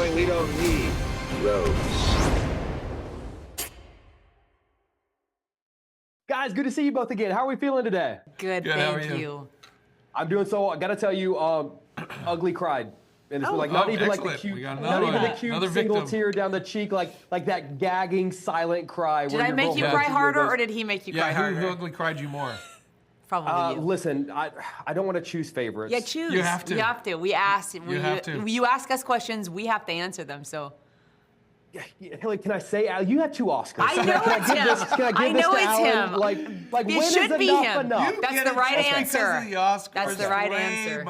showing we don't need roads. Guys, good to see you both again. How are we feeling today? Good, thank you. I'm doing so. I gotta tell you, ugly cried. And it's like not even like the cute, not even the cute single tear down the cheek, like that gagging silent cry. Did I make you cry harder, or did he make you cry harder? Who ugly cried you more? Probably you. Listen, I don't want to choose favorites. Yeah, choose. You have to. You have to. We ask. You have to. You ask us questions, we have to answer them. So. Hilary, can I say, Al, you had 2 Oscars. I know it's him. I know it's him. Like it when should is be enough him. enough? That's the right answer. That's the right answer.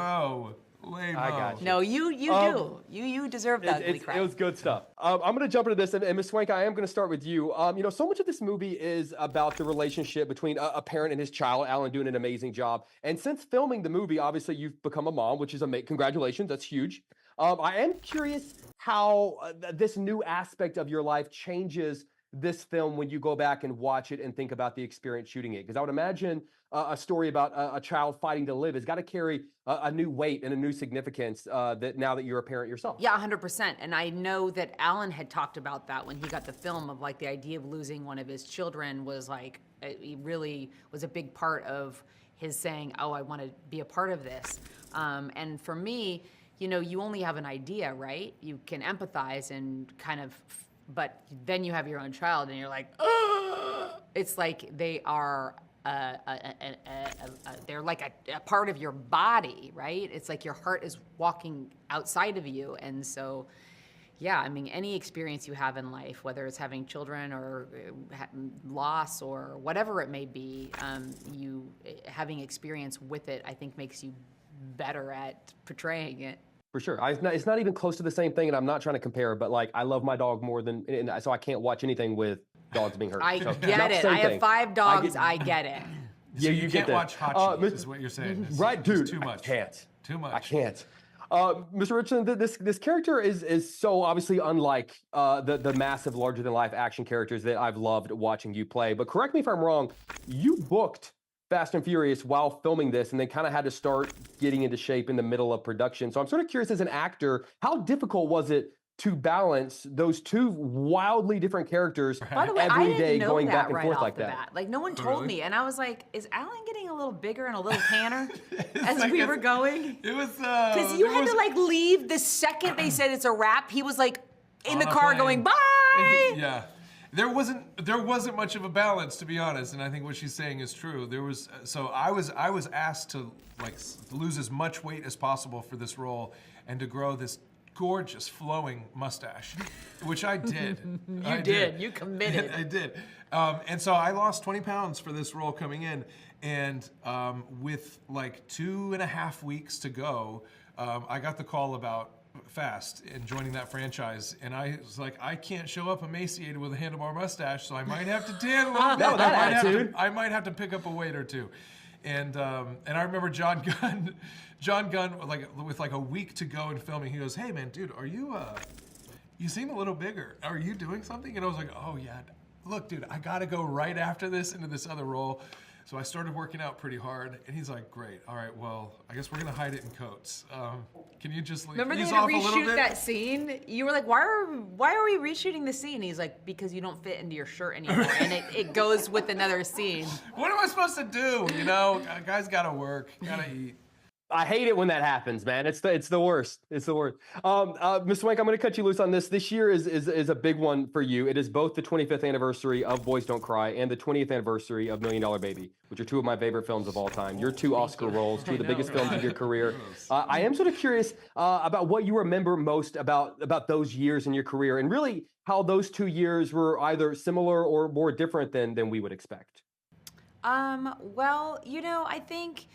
Lame-o. I got you. No, you do. You deserve that ugly cry. It was good stuff. I'm going to jump into this, and Ms. Swank, I am going to start with you. So much of this movie is about the relationship between a parent and his child. Alan doing an amazing job. And since filming the movie, obviously you've become a mom, which is congratulations. That's huge. I am curious how this new aspect of your life changes this film when you go back and watch it and think about the experience shooting it. Because I would imagine a story about a child fighting to live has got to carry a new weight and a new significance that now that you're a parent yourself. Yeah, 100%. And I know that Alan had talked about that when he got the film, of like the idea of losing one of his children was like, he really was a big part of his saying, oh, I want to be a part of this. And for me, you only have an idea, right? You can empathize and kind of, but then you have your own child and you're like, oh! It's like they are, they're like a part of your body, right? It's like your heart is walking outside of you. And so, yeah, I mean, any experience you have in life, whether it's having children or loss or whatever it may be, you having experience with it, I think makes you better at portraying it. For sure. It's not even close to the same thing, and I'm not trying to compare, but like I love my dog more than, so I can't watch anything with dogs being hurt. I so, get it. I have 5 dogs. I get it. So you can't watch Hot Cheese, is what you're saying. Right, dude. It's too much. I can't. Too much. I can't. Mr. Ritchson, this character is so obviously unlike the massive, larger-than-life action characters that I've loved watching you play. But correct me if I'm wrong, you booked Fast and Furious while filming this, and then kind of had to start getting into shape in the middle of production. So I'm sort of curious, as an actor, how difficult was it to balance those 2 wildly different characters By the way, every I day didn't know going that back and right forth off like the that? bat. Like, no one told me, and I was like, is Alan getting a little bigger and a little tanner as like we were going? It was because you had to like leave the second they said it's a wrap. He was like in the car going bye. Yeah. There wasn't much of a balance, to be honest, and I think what she's saying is true. I was asked to like lose as much weight as possible for this role and to grow this gorgeous flowing mustache, which I did. You did. You committed. I did. And so I lost 20 pounds for this role coming in, and with like 2.5 weeks to go, I got the call about Fast and joining that franchise, and I was like, I can't show up emaciated with a handlebar mustache, so I might have to tan a little bit. No, that attitude. I might have to pick up a weight or 2. And I remember John Gunn, like with like a week to go in filming, he goes, "Hey man, dude, are you you seem a little bigger. Are you doing something?" And I was like, "Oh yeah, look, dude, I gotta go right after this into this other role." So I started working out pretty hard, and he's like, "Great, all right, well, I guess we're gonna hide it in coats. Can you just like Remember they ease had to off a little reshoot bit?" that scene? You were like, why are we reshooting the scene? He's like, because you don't fit into your shirt anymore, and it goes with another scene. What am I supposed to do? Guys gotta work, gotta eat. I hate it when that happens, man. It's the worst. It's the worst. Ms. Swank, I'm going to cut you loose on this. This year is a big one for you. It is both the 25th anniversary of Boys Don't Cry and the 20th anniversary of $1 Million Baby, which are 2 of my favorite films of all time. Your 2 Oscar roles, 2 of the biggest films of your career. I am sort of curious about what you remember most about those years in your career, and really how those 2 years were either similar or more different than we would expect. Well, I think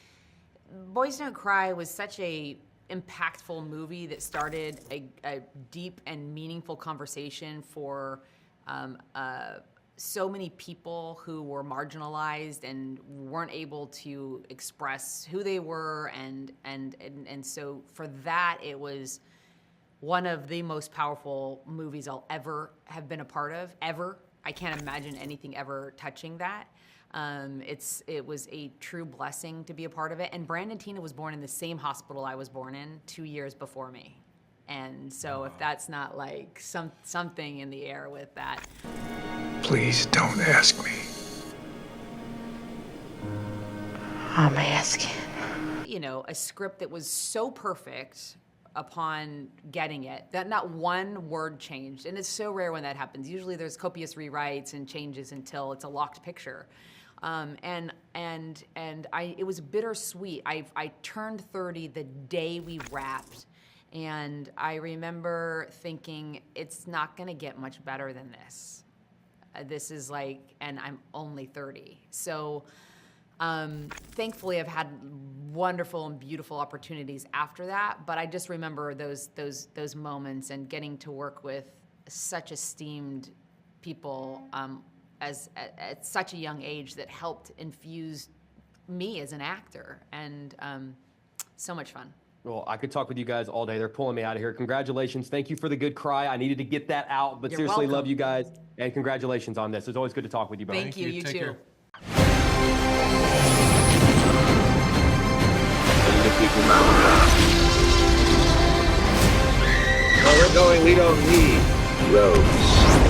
Boys Don't Cry was such a impactful movie that started a deep and meaningful conversation for so many people who were marginalized and weren't able to express who they were, and so for that, it was one of the most powerful movies I'll ever have been a part of, ever. I can't imagine anything ever touching that. It was a true blessing to be a part of it. And Brandon Tina was born in the same hospital I was born in 2 years before me. And so if that's not like something in the air with that. Please don't ask me. I'm asking. You know, a script that was so perfect upon getting it that not one word changed. And it's so rare when that happens. Usually there's copious rewrites and changes until it's a locked picture. It was bittersweet. I turned 30 the day we wrapped. And I remember thinking, it's not gonna get much better than this. This is like, and I'm only 30. So thankfully I've had wonderful and beautiful opportunities after that, but I just remember those moments and getting to work with such esteemed people at such a young age that helped infuse me as an actor, and so much fun. Well, I could talk with you guys all day. They're pulling me out of here. Congratulations. Thank you for the good cry. I needed to get that out, but You're seriously, welcome. love you guys. And congratulations on this. It's always good to talk with you both. Thank you, you Take too. care. Where we're going, we don't need roads.